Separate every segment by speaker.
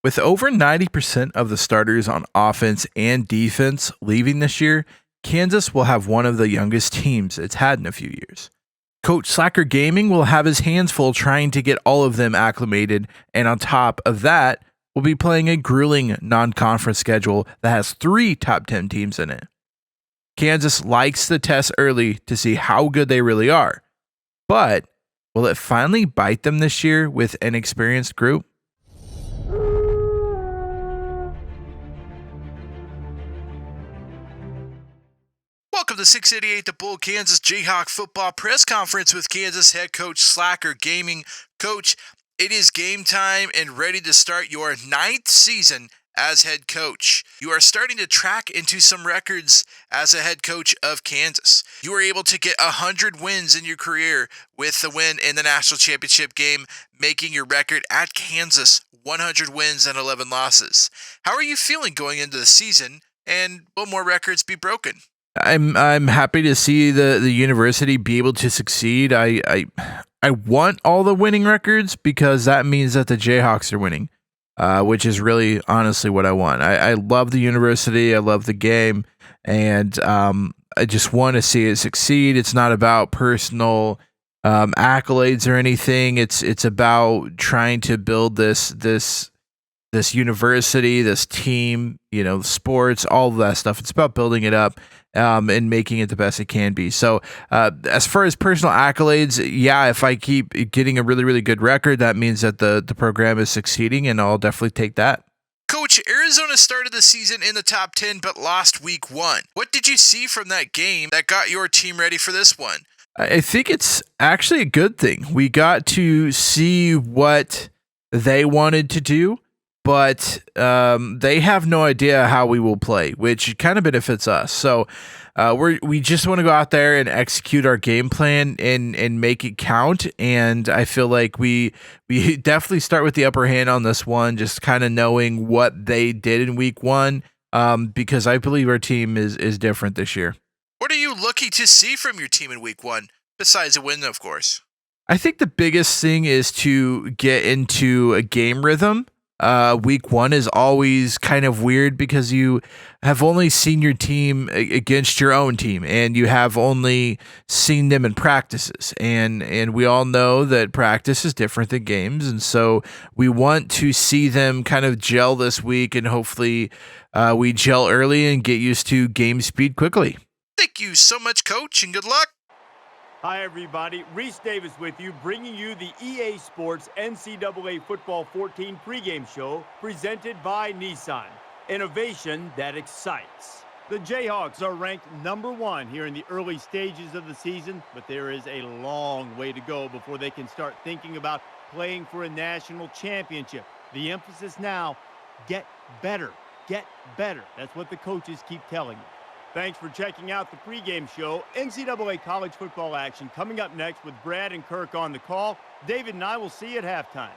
Speaker 1: With over 90% of the starters on offense and defense leaving this year, Kansas will have one of the youngest teams it's had in a few years. Coach Slacker Gaming will have his hands full trying to get all of them acclimated, and on top of that, we'll be playing a grueling non-conference schedule that has 3 top 10 teams in it. Kansas likes the test early to see how good they really are, but will it finally bite them this year with an experienced group?
Speaker 2: Welcome to 688, the Bull Kansas Jayhawk football press conference with Kansas head coach Slacker Gaming. Coach, it is game time and ready to start your 9th season as head coach. You are starting to track into some records as a head coach of Kansas. You were able to get 100 wins in your career with the win in the national championship game, making your record at Kansas 100 wins and 11 losses. How are you feeling going into the season, and will more records be broken?
Speaker 1: I'm happy to see the university be able to succeed. I want all the winning records because that means that the Jayhawks are winning, which is really honestly what I want. I love the university. I love the game, and I just want to see it succeed. It's not about personal accolades or anything. It's about trying to build this university, this team, sports, all of that stuff. It's about building it up and making it the best it can be. So as far as personal accolades, yeah, if I keep getting a really, really good record, that means that the program is succeeding, and I'll definitely take that.
Speaker 2: Coach, Arizona started the season in the top 10 but lost week 1. What did you see from that game that got your team ready for this one?
Speaker 1: I think it's actually a good thing. We got to see what they wanted to do, but they have no idea how we will play, which kind of benefits us. So we just want to go out there and execute our game plan and make it count. And I feel like we definitely start with the upper hand on this one, just kind of knowing what they did in week 1, because I believe our team is different this year.
Speaker 2: What are you looking to see from your team in week 1, besides a win, of course?
Speaker 1: I think the biggest thing is to get into a game rhythm. Week 1 is always kind of weird because you have only seen your team against your own team, and you have only seen them in practices, and we all know that practice is different than games, and so we want to see them kind of gel this week, and hopefully we gel early and get used to game speed quickly.
Speaker 2: Thank you so much, Coach, and good luck.
Speaker 3: Hi, everybody. Reese Davis with you, bringing you the EA Sports NCAA Football 14 pregame show presented by Nissan. Innovation that excites. The Jayhawks are ranked number 1 here in the early stages of the season, but there is a long way to go before they can start thinking about playing for a national championship. The emphasis now, get better. Get better. That's what the coaches keep telling you. Thanks for checking out the pregame show. NCAA college football action coming up next with Brad and Kirk on the call. David and I will see you at halftime.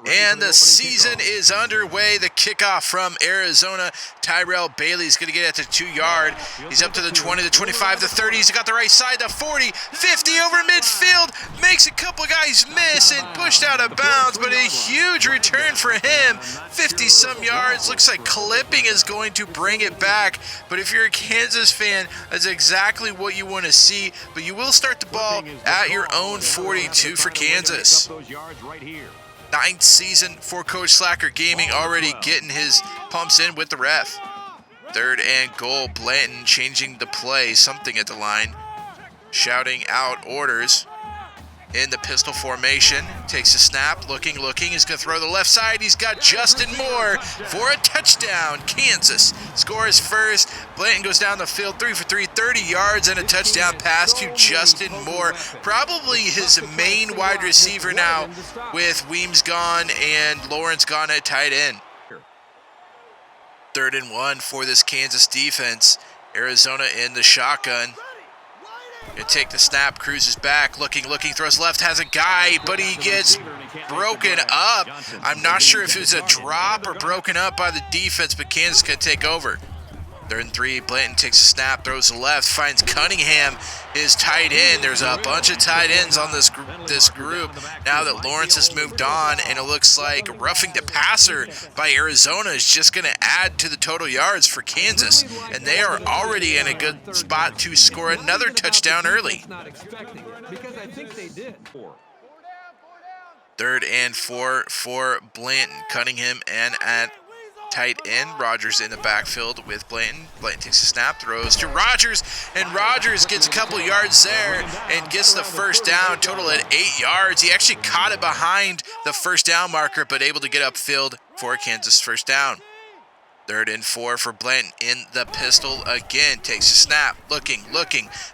Speaker 2: And the season is underway. The kickoff from Arizona. Tyrell Bailey's going to get at the 2-yard. He's up to the 20, the 25, the 30. He's got the right side, the 40, 50 over midfield. Makes a couple guys miss and pushed out of bounds, but a huge return for him. 50-some yards. Looks like clipping is going to bring it back. But if you're a Kansas fan, that's exactly what you want to see. But you will start the ball at your own 42 for Kansas. 9th season for Coach Slacker Gaming, already getting his pumps in with the ref. 3rd and goal, Blanton changing the play, something at the line, shouting out orders in the pistol formation. Takes a snap, looking, he's going to throw the left side. He's got Justin Moore for a touchdown. Kansas scores first. Blanton goes down the field 3 for 3, 30 yards and a touchdown pass to Justin Moore. Probably his main wide receiver now with Weems gone and Lawrence gone at tight end. 3rd and 1 for this Kansas defense. Arizona in the shotgun. Gonna take the snap, cruises back, looking, throws left, has a guy, but he gets broken up. I'm not sure if it was a drop or broken up by the defense, but Kansas could take over. 3rd and 3, Blanton takes a snap, throws to left, finds Cunningham, his tight end. There's a bunch of tight ends on this group now that Lawrence has moved on, and it looks like roughing the passer by Arizona is just going to add to the total yards for Kansas, and they are already in a good spot to score another touchdown early. 3rd and 4 for Blanton. Cunningham and at tight end. Rogers in the backfield with Blanton. Blanton takes a snap, throws to Rogers, and Rogers gets a couple yards there and gets the first down, total at 8 yards. He actually caught it behind the first down marker, but able to get upfield for Kansas first down. 3rd and 4 for Blanton in the pistol again. Takes a snap, looking,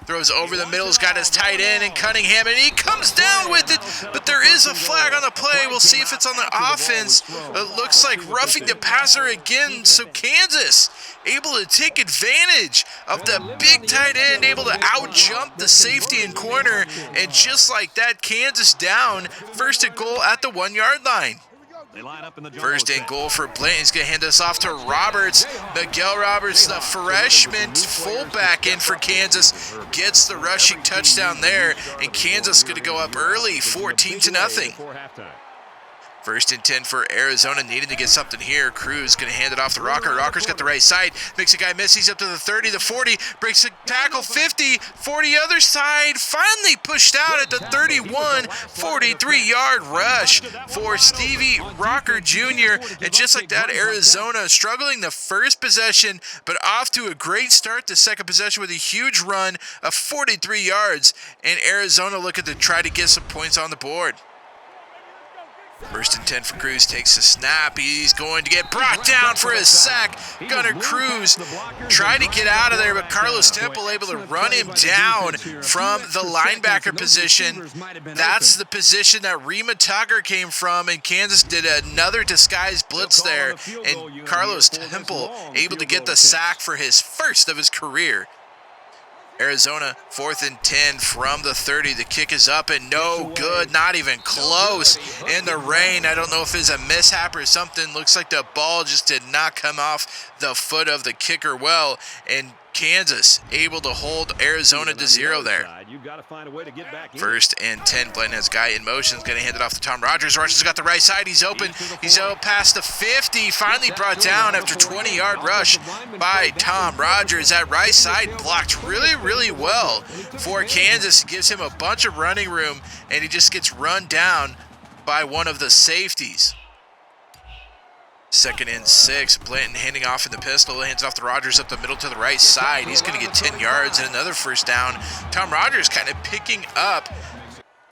Speaker 2: throws over the middle. He's got his tight end and Cunningham, and he comes down with it, but there is a flag on the play. We'll see if it's on the offense. It looks like roughing the passer again, so Kansas able to take advantage of the big tight end, able to out-jump the safety and corner, and just like that, Kansas down, 1st and goal at the 1-yard line. 1st and goal for Blanton. He's going to hand this off to Roberts. Miguel Roberts, the freshman fullback in for Kansas, gets the rushing touchdown there, and Kansas is going to go up early, 14-0. 1st and 10 for Arizona, needing to get something here. Cruz going to hand it off to Rocker. Rocker's got the right side, makes a guy miss. He's up to the 30, the 40, breaks a tackle, 50, 40 other side, finally pushed out at the 31, 43-yard rush for Stevie Rocker Jr. And just like that, Arizona struggling the first possession, but off to a great start the second possession with a huge run of 43 yards. And Arizona looking to try to get some points on the board. 1st and 10 for Cruz, takes a snap. He's going to get brought down for a sack. Gunnar Cruz tried to get out of there, but Carlos Temple able to run him down from the linebacker position. That's the position that Rima Tucker came from, and Kansas did another disguised blitz there, and Carlos Temple able to get the sack for his first of his career. Arizona 4th and 10 from the 30. The kick is up and no good, not even close in the rain. I don't know if it's a mishap or something. Looks like the ball just did not come off the foot of the kicker well, and Kansas able to hold Arizona to 0 there. 1st and 10. Blanton has guy in motion. Is going to hand it off to Tom Rogers. Rogers got the right side. He's open. He's out past the 50. Finally brought down after 20-yard rush by Tom Rogers. That right side blocked really well for Kansas. It gives him a bunch of running room, and he just gets run down by one of the safeties. 2nd and 6. Blanton handing off in the pistol, hands off to Rogers up the middle to the right side. He's going to get 10 yards and another first down. Tom Rogers kind of picking up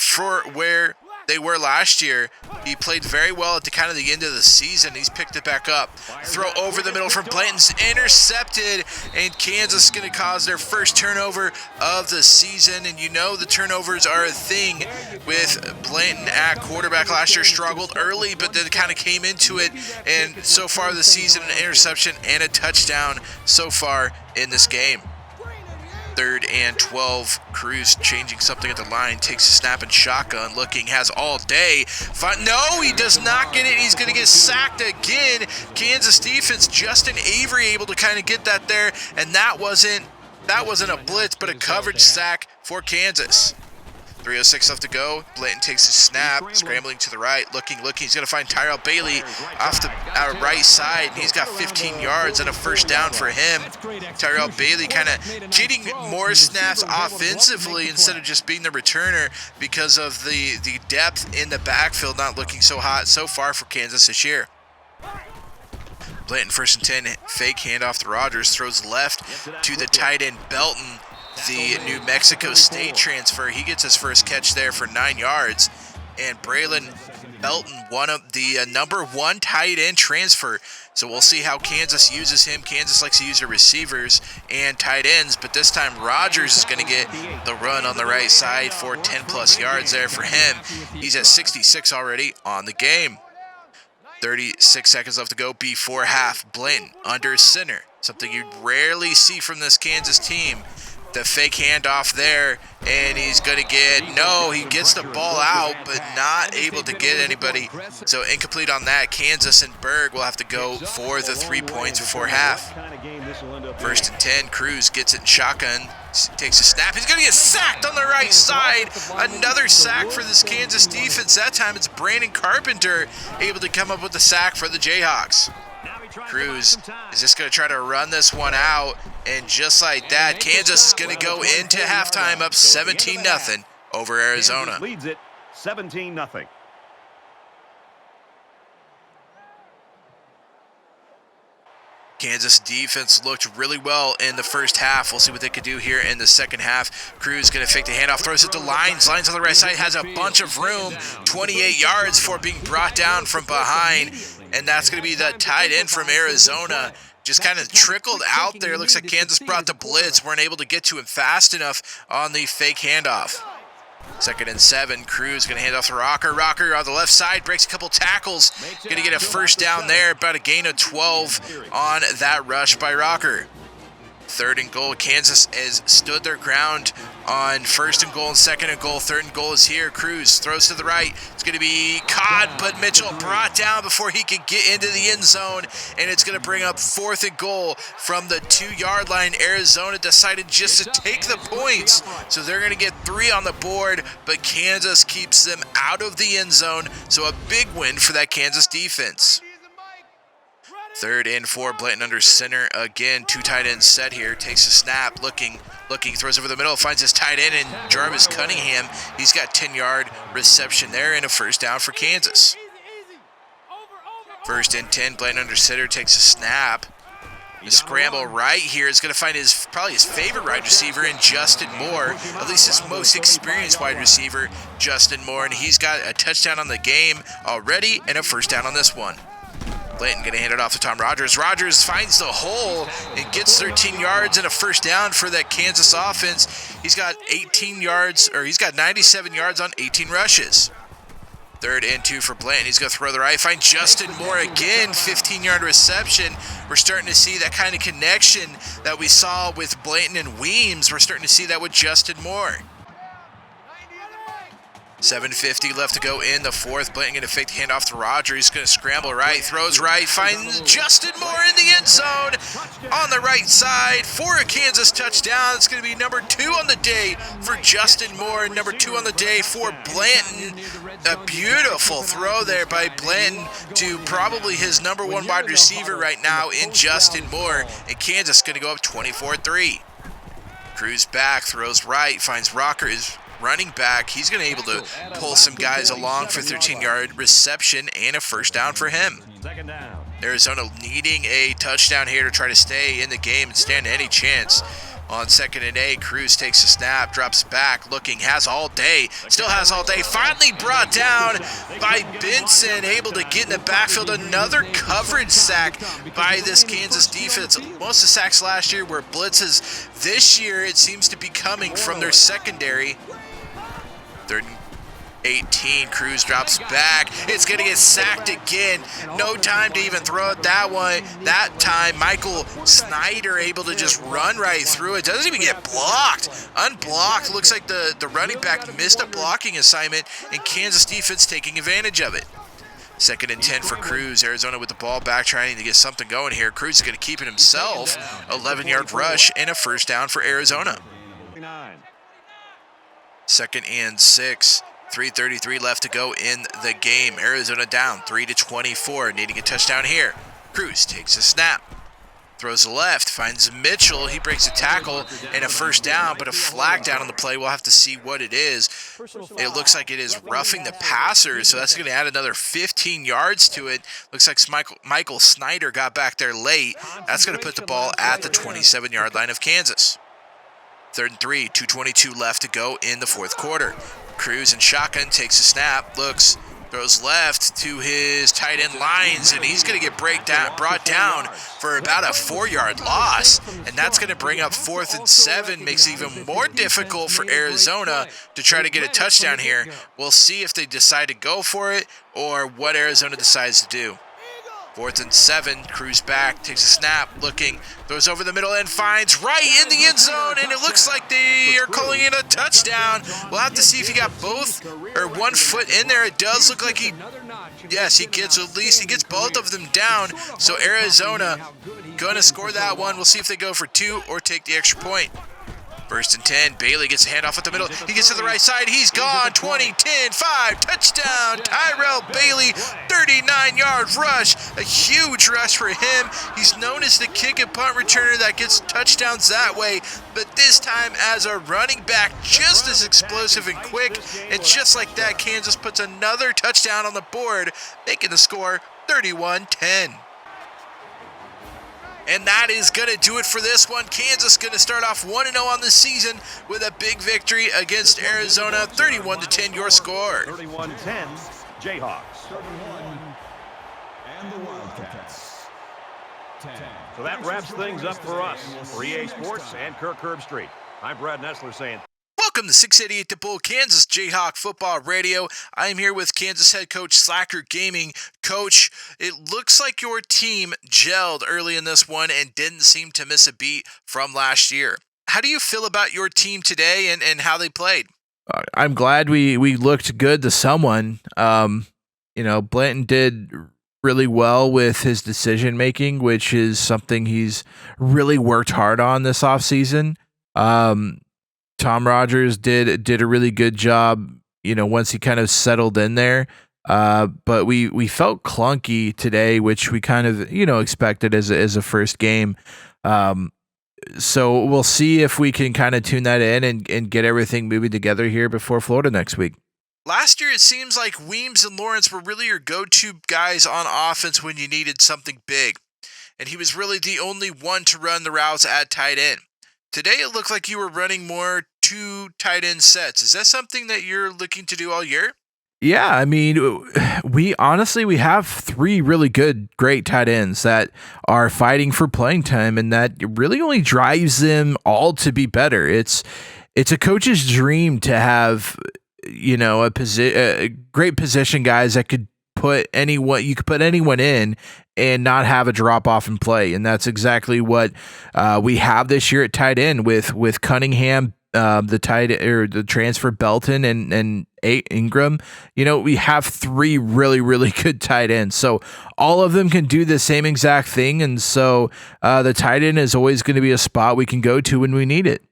Speaker 2: for where they were last year. He played very well at the kind of the end of the season. He's picked it back up. Throw over the middle from Blanton's intercepted, and Kansas is going to cause their first turnover of the season. And you know the turnovers are a thing with Blanton at quarterback. Last year struggled early, but then kind of came into it, and so far this season, an interception and a touchdown so far in this game. 3rd and 12. Cruz changing something at the line, takes a snap and shotgun, looking, has all day. No, he does not get it. He's going to get sacked again. Kansas defense, Justin Avery able to kind of get that there, and that wasn't a blitz, but a coverage sack for Kansas. 3:06 left to go. Blanton takes a snap, scrambling to the right, looking. He's going to find Tyrell Bailey off the right side, and he's got 15 yards and a first down for him. Tyrell Bailey kind of getting more snaps offensively instead of just being the returner because of the depth in the backfield not looking so hot so far for Kansas this year. Blanton 1st and 10, fake handoff to Rogers, throws left to the tight end Belton, the New Mexico State transfer. He gets his first catch there for 9 yards. And Braylon Belton, one of the number 1 tight end transfer. So we'll see how Kansas uses him. Kansas likes to use their receivers and tight ends, but this time Rogers is going to get the run on the right side for 10+ yards there for him. He's at 66 already on the game. 36 seconds left to go before half. Blanton under center, something you rarely see from this Kansas team. The fake handoff there, and he's going to he gets the ball out, but not able to get anybody. So incomplete on that. Kansas and Berg will have to go for the 3 points before half. 1st and 10, Cruz gets it in shotgun, takes a snap. He's going to get sacked on the right side. Another sack for this Kansas defense. That time it's Brandon Carpenter able to come up with the sack for the Jayhawks. Cruz is just going to try to run this one out, and just like that, Kansas is going to go into halftime up 17-0 over Arizona.
Speaker 4: Kansas leads it 17-0.
Speaker 2: Kansas defense looked really well in the first half. We'll see what they could do here in the second half. Cruz going to fake the handoff, throws it to Lines. Lines on the right side has a bunch of room, 28 yards for being brought down from behind. And that's going to be the tight end from Arizona. Just kind of trickled out there. Looks like Kansas brought the blitz. Weren't able to get to him fast enough on the fake handoff. 2nd and 7. Cruz going to hand off to Rocker. Rocker on the left side breaks a couple tackles. Going to get a first down there. About a gain of 12 on that rush by Rocker. 3rd and goal. Kansas has stood their ground on 1st and goal and 2nd and goal. 3rd and goal is here. Cruz throws to the right. It's going to be caught, but Mitchell brought down before he could get into the end zone, and it's going to bring up 4th and goal from the 2-yard line. Arizona decided just to take the points, so they're going to get 3 on the board, but Kansas keeps them out of the end zone, so a big win for that Kansas defense. 3rd and 4, Blanton under center again. 2 tight ends set here. Takes a snap, looking, throws over the middle, finds his tight end and Jarvis Cunningham. He's got 10-yard reception there and a first down for Kansas. 1st and 10, Blanton under center takes a snap. The scramble right here is going to find probably his favorite wide receiver in Justin Moore, at least his most experienced wide receiver, Justin Moore, and he's got a touchdown on the game already and a first down on this one. Blanton going to hand it off to Tom Rogers. Rogers finds the hole and gets 13 yards and a first down for that Kansas offense. He's got 97 yards on 18 rushes. 3rd and 2 for Blanton. He's going to throw the right. Find Justin Moore again, 15-yard reception. We're starting to see that kind of connection that we saw with Blanton and Weems. We're starting to see that with Justin Moore. 7:50 left to go in the 4th. Blanton going to fake the handoff to Roger. He's going to scramble right, throws right, finds Justin Moore in the end zone on the right side for a Kansas touchdown. It's going to be number 2 on the day for Justin Moore and number 2 on the day for Blanton. A beautiful throw there by Blanton to probably his number 1 wide receiver right now in Justin Moore. And Kansas going to go up 24-3. Cruz back, throws right, finds Rocker, is running back. He's going to be able to pull some guys along for 13-yard reception and a first down for him. Arizona needing a touchdown here to try to stay in the game and stand any chance. On 2nd and 8, Cruz takes a snap, drops back, looking, has all day, still has all day, finally brought down by Benson, able to get in the backfield. Another coverage sack by this Kansas defense. Most of the sacks last year were blitzes. This year it seems to be coming from their secondary. 3rd and 18, Cruz drops back. It's going to get sacked again. No time to even throw it that way. That time, Michael Snyder able to just run right through it. Doesn't even get blocked. Unblocked. Looks like the running back missed a blocking assignment, and Kansas defense taking advantage of it. 2nd and 10 for Cruz. Arizona with the ball back, trying to get something going here. Cruz is going to keep it himself. 11-yard rush and a first down for Arizona. 2nd and 6. 3:33 left to go in the game. Arizona down 3-24, needing a touchdown here. Cruz takes a snap, throws left, finds Mitchell. He breaks a tackle and a first down, but a flag down on the play. We'll have to see what it is. It looks like it is roughing the passer, so that's going to add another 15 yards to it. Looks like Michael Snyder got back there late. That's going to put the ball at the 27-yard line of Kansas. 3rd and 3, 2:22 left to go in the 4th quarter. Cruz in shotgun takes a snap, looks, throws left to his tight end Lines, and he's going to get brought down for about a 4-yard loss. And that's going to bring up 4th and 7, makes it even more difficult for Arizona to try to get a touchdown here. We'll see if they decide to go for it or what Arizona decides to do. 4th and 7, Cruz back, takes a snap, looking, throws over the middle and finds right in the end zone, and it looks like they are calling it a touchdown. We'll have to see if he got both or 1 foot in there. It does look like he gets both of them down. So Arizona gonna score that one. We'll see if they go for 2 or take the extra point. 1st and 10, Bailey gets a handoff at the middle. He gets to the right side. He's gone. 20, 10, 5, touchdown. Tyrell Bailey, 39-yard rush. A huge rush for him. He's known as the kick and punt returner that gets touchdowns that way, but this time as a running back, just as explosive and quick. And just like that, Kansas puts another touchdown on the board, making the score 31-10. And that is going to do it for this one. Kansas going to start off 1-0 on the season with a big victory against Arizona. 31-10 your score.
Speaker 4: 31-10, Jayhawks.
Speaker 5: And the Wildcats. 10.
Speaker 4: So that wraps things up for us. For EA Sports and Kirk Herbstreit, I'm Brad Nessler saying
Speaker 2: Welcome to 688 The Bull, Kansas Jayhawk Football Radio. I am here with Kansas head coach Slacker Gaming. Coach, it looks like your team gelled early in this one and didn't seem to miss a beat from last year. How do you feel about your team today and how they played?
Speaker 1: I'm glad we looked good to someone. Blanton did really well with his decision making, which is something he's really worked hard on this offseason. Tom Rogers did a really good job, once he kind of settled in there. But we felt clunky today, which we kind of, expected as a first game. So we'll see if we can kind of tune that in and get everything moving together here before Florida next week.
Speaker 2: Last year, it seems like Weems and Lawrence were really your go-to guys on offense when you needed something big. And he was really the only one to run the routes at tight end. Today, it looked like you were running more 2 tight end sets. Is that something that you're looking to do all year?
Speaker 1: Yeah, I mean, we have 3 really great tight ends that are fighting for playing time, and that really only drives them all to be better. It's a coach's dream to have, a great position guys that could put anyone in and not have a drop off in play. And that's exactly what we have this year at tight end with Cunningham, the transfer Belton and Ingram. We have 3 really, really good tight ends. So all of them can do the same exact thing. And so the tight end is always going to be a spot we can go to when we need it.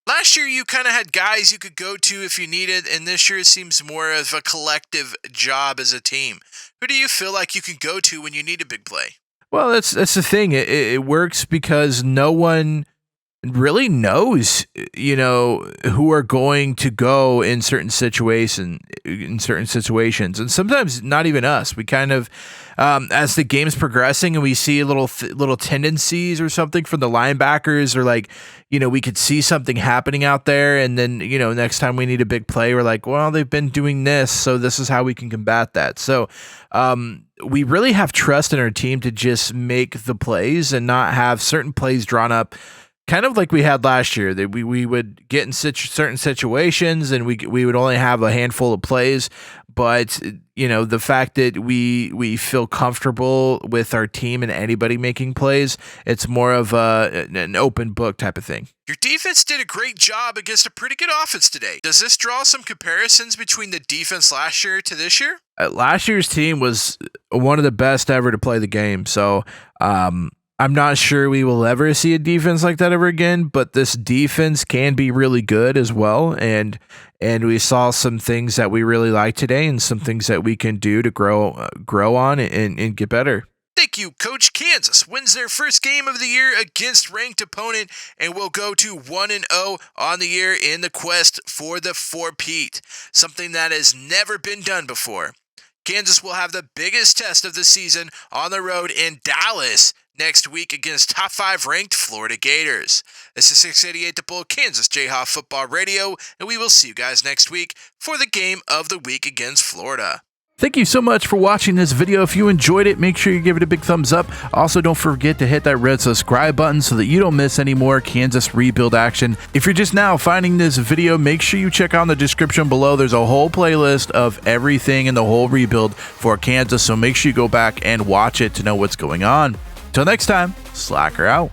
Speaker 2: Last year, you kind of had guys you could go to if you needed, and this year it seems more of a collective job as a team. Who do you feel like you can go to when you need a big play?
Speaker 1: Well, that's the thing. It works because no one really knows, who are going to go in certain situations, and sometimes not even us. We kind of, as the game's progressing and we see little tendencies or something from the linebackers, or like, we could see something happening out there, and then, next time we need a big play, we're like, well, they've been doing this, so this is how we can combat that. So, we really have trust in our team to just make the plays and not have certain plays drawn up, kind of like we had last year. That we would get in certain situations and we would only have a handful of plays, but the fact that we feel comfortable with our team and anybody making plays, it's more of an open book type of thing.
Speaker 2: Your defense did a great job against a pretty good offense today. Does this draw some comparisons between the defense last year to this year?
Speaker 1: Last year's team was one of the best ever to play the game. So, I'm not sure we will ever see a defense like that ever again, but this defense can be really good as well. And we saw some things that we really like today and some things that we can do to grow on and get better.
Speaker 2: Thank you, Coach. Kansas wins their first game of the year against ranked opponent and will go to 1-0 on the year in the quest for the four-peat, something that has never been done before. Kansas will have the biggest test of the season on the road in Dallas next week against top 5 ranked Florida Gators. This is 688 The Bull, Kansas Jayhawk Football Radio, and we will see you guys next week for the game of the week against Florida.
Speaker 1: Thank you so much for watching this video. If you enjoyed it, make sure you give it a big thumbs up. Also, don't forget to hit that red subscribe button so that you don't miss any more Kansas rebuild action. If you're just now finding this video, make sure you check out the description below. There's a whole playlist of everything in the whole rebuild for Kansas, so make sure you go back and watch it to know what's going on. Till next time, Slacker out.